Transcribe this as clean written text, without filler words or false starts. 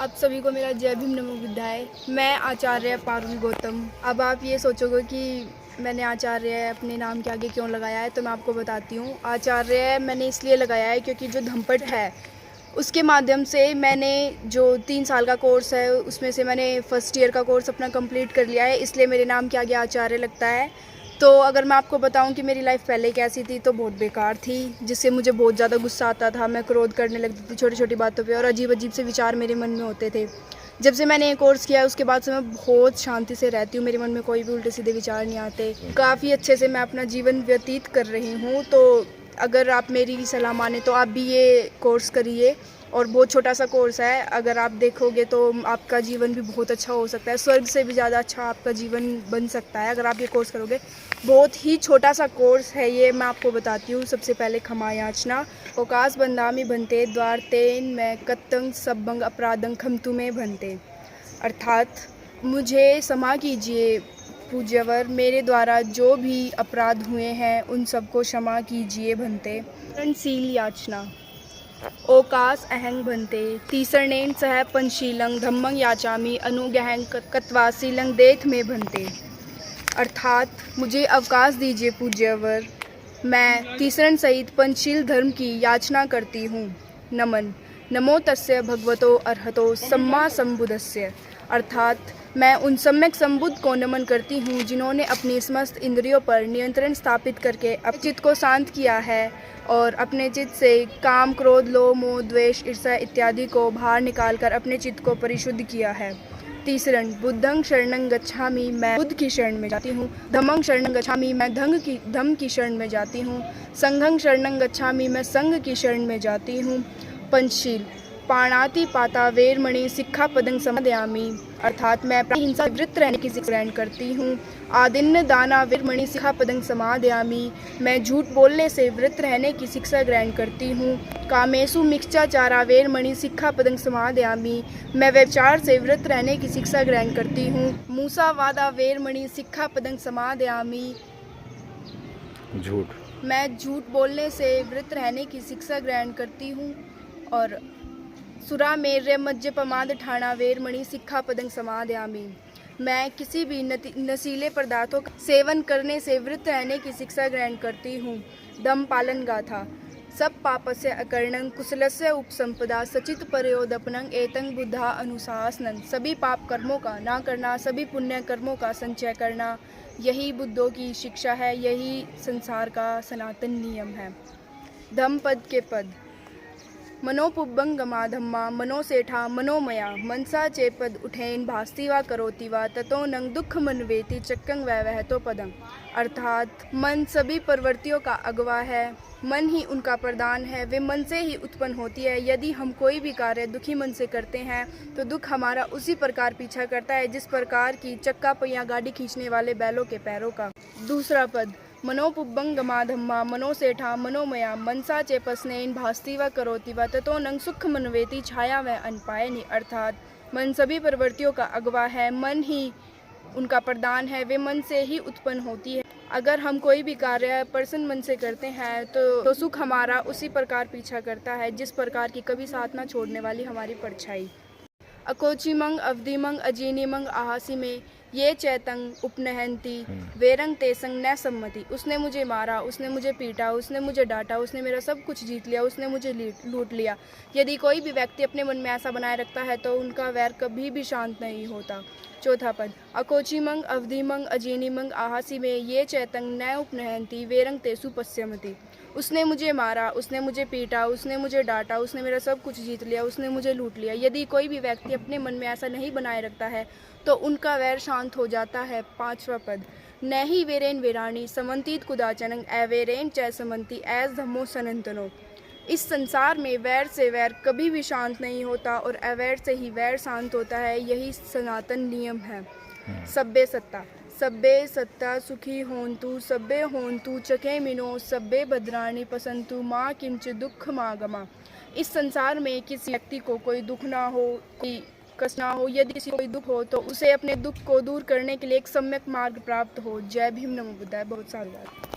आप सभी को मेरा जय भीम नमो बुद्धाय। मैं आचार्य पारुल गौतम। अब आप ये सोचोगे कि मैंने आचार्य अपने नाम के आगे क्यों लगाया है, तो मैं आपको बताती हूँ। आचार्य मैंने इसलिए लगाया है क्योंकि जो धम्पट है उसके माध्यम से मैंने जो 3 साल का कोर्स है उसमें से मैंने फर्स्ट ईयर का कोर्स अपना कंप्लीट कर लिया है, इसलिए मेरे नाम के आगे आचार्य लगता है। तो अगर मैं आपको बताऊं कि मेरी लाइफ पहले कैसी थी तो बहुत बेकार थी, जिससे मुझे बहुत ज़्यादा गुस्सा आता था। मैं क्रोध करने लगती थी छोटी छोटी बातों पे और अजीब अजीब से विचार मेरे मन में होते थे। जब से मैंने ये कोर्स किया उसके बाद से मैं बहुत शांति से रहती हूँ। मेरे मन में कोई भी उल्टे सीधे विचार नहीं आते। काफ़ी अच्छे से मैं अपना जीवन व्यतीत कर रही हूँ। तो अगर आप मेरी सलाह माने तो आप भी ये कोर्स करिए। और बहुत छोटा सा कोर्स है, अगर आप देखोगे तो आपका जीवन भी बहुत अच्छा हो सकता है। स्वर्ग से भी ज़्यादा अच्छा आपका जीवन बन सकता है अगर आप ये कोर्स करोगे। बहुत ही छोटा सा कोर्स है ये, मैं आपको बताती हूँ। सबसे पहले क्षमा याचना। ओकाश बंदामी भंते द्वार तेन मैं कत्तंग सब्बंग अपराधंग खमतु में भंते, अर्थात मुझे क्षमा कीजिए पूज्यवर, मेरे द्वारा जो भी अपराध हुए हैं उन सबको क्षमा कीजिए भंते। शील याचना। ओकास अहंग भंते तीसरणेन सह पंचशीलं धम्मं याचामी अनुगहंग कत्वाशीलं देथ में भंते, अर्थात मुझे अवकाश दीजिए पूज्यवर, मैं तीसरण सहित पंचशील धर्म की याचना करती हूँ। नमन। नमो तस्य भगवतो अर्हतो सम्मा संबुद्धस्य, अर्थात मैं उन सम्यक संबुद्ध को नमन करती हूँ जिन्होंने अपनी समस्त इंद्रियों पर नियंत्रण स्थापित करके अपने चित्त को शांत किया है और अपने चित्त से काम, क्रोध, लोभ, मोह, द्वेष, ईर्ष्या इत्यादि को बाहर निकालकर अपने चित्त को परिशुद्ध किया है। तीसरण बुद्धं शरणं गच्छामि, मैं बुद्ध की शरण में जाती हूँ। धम्मं शरणं गच्छामि, मैं धम्म की शरण में जाती हूँ। संघं शरणं गच्छामि, मैं संघ की शरण में जाती हूँ। पंचशील। पाणाति पाता वेरमणि सिक्खापदं समादयामि, अर्थात मैं हिंसा वृत्त रहने की शिक्षा ग्रहण करती हूँ। आदिन्न दाना वेरमणि सिक्खापदं समादयामि, मैं झूठ बोलने से वृत्त रहने की शिक्षा ग्रहण करती हूँ। कामेषु मिच्छाचारा वेरमणि सिक्खापदं समादयामि, मैं व्यभिचार से वृत्त रहने की शिक्षा ग्रहण करती हूँ। मूसावादा वेरमणि सिक्खापदं समादयामि, झूठ, मैं झूठ बोलने से वृत्त रहने की शिक्षा ग्रहण करती हूँ। और सुरा मेर्य मज्ज पमाद ठाणा वेरमणि सिक्खापदं समादयामि, मैं किसी भी नशीले पदार्थों का सेवन करने से वृत्त रहने की शिक्षा ग्रहण करती हूँ। दम पालन गाथा। सब पापस्य अकर्णं कुशलस्य उपसंपदा सचित परयोदपनं एतं बुद्धा अनुशासनं, सभी पाप कर्मों का ना करना, सभी पुण्य कर्मों का संचय करना, यही बुद्धों की शिक्षा है, यही संसार का सनातन नियम है। धम्म पद के पद। मनोपुब्बं गमा धम्मा मनोसेठा मनोमया, मनसा चेपद उठैन भास्ति वा करोति वा ततो नंग दुख मनवेति चक्कं वैवहतो पदं, अर्थात मन सभी प्रवृत्तियों का अगवा है, मन ही उनका प्रधान है, वे मन से ही उत्पन्न होती है। यदि हम कोई भी कार्य दुखी मन से करते हैं तो दुख हमारा उसी प्रकार पीछा करता है जिस प्रकार की चक्का पहिया गाड़ी खींचने वाले बैलों के पैरों का। दूसरा पद। मनोपुब्बं गमा धम्मा मनोसेठा मनोमया, मनसा चेपस्नेन भास्ति व करोति व ततो नंग सुख मनवेति छाया व अनपायनि, अर्थात मन सभी प्रवृत्तियों का अगवा है, मन ही उनका प्रधान है, वे मन से ही उत्पन्न होती है। अगर हम कोई भी कार्य प्रसन्न मन से करते हैं तो सुख हमारा उसी प्रकार पीछा करता है जिस प्रकार की कभी साथ न छोड़ने वाली हमारी परछाई। अकोचिमंग अवधिमंग अजीनिमंग आहासी में ये चैतंग उपनहंती वेरंग तेसंग न सम्मति, उसने मुझे मारा, उसने मुझे पीटा, उसने मुझे डांटा, उसने मेरा सब कुछ जीत लिया, उसने मुझे लूट लिया। यदि कोई भी व्यक्ति अपने मन में ऐसा बनाए रखता है तो उनका वैर कभी भी शांत नहीं होता। चौथा पद। अकोचिमंग अवधिमंग अजीनिमंग आहासी में ये चैतंग न उपनहंती वेरंग तेसु पश्यमति, उसने मुझे मारा, उसने मुझे पीटा, उसने मुझे डांटा, उसने मेरा सब कुछ जीत लिया, उसने मुझे लूट लिया। यदि कोई भी व्यक्ति अपने मन में ऐसा नहीं बनाए रखता है तो उनका वैर शांत हो जाता है। पांचवा पद। न ही वेरेन वेराणी समन्तीत कुदाचनं अवेरेन च समन्ति एस धम्मो सनातनो, इस संसार में वैर से वैर कभी भी शांत नहीं होता और अवैर से ही वैर शांत होता है, यही सनातन नियम है। सब्बे सत्ता। सब्बे सत्ता सुखी होन्तु सब्बे होन्तु चखे मिनो सब्बे भद्राणि पसंतु माँ किंचित दुख मागमा, इस संसार में किसी व्यक्ति को कोई दुख ना हो, कोई कष्ट ना हो। यदि किसी को कोई दुख हो तो उसे अपने दुख को दूर करने के लिए एक सम्यक मार्ग प्राप्त हो। जय भीम नमो बुद्धाय। बहुत सारा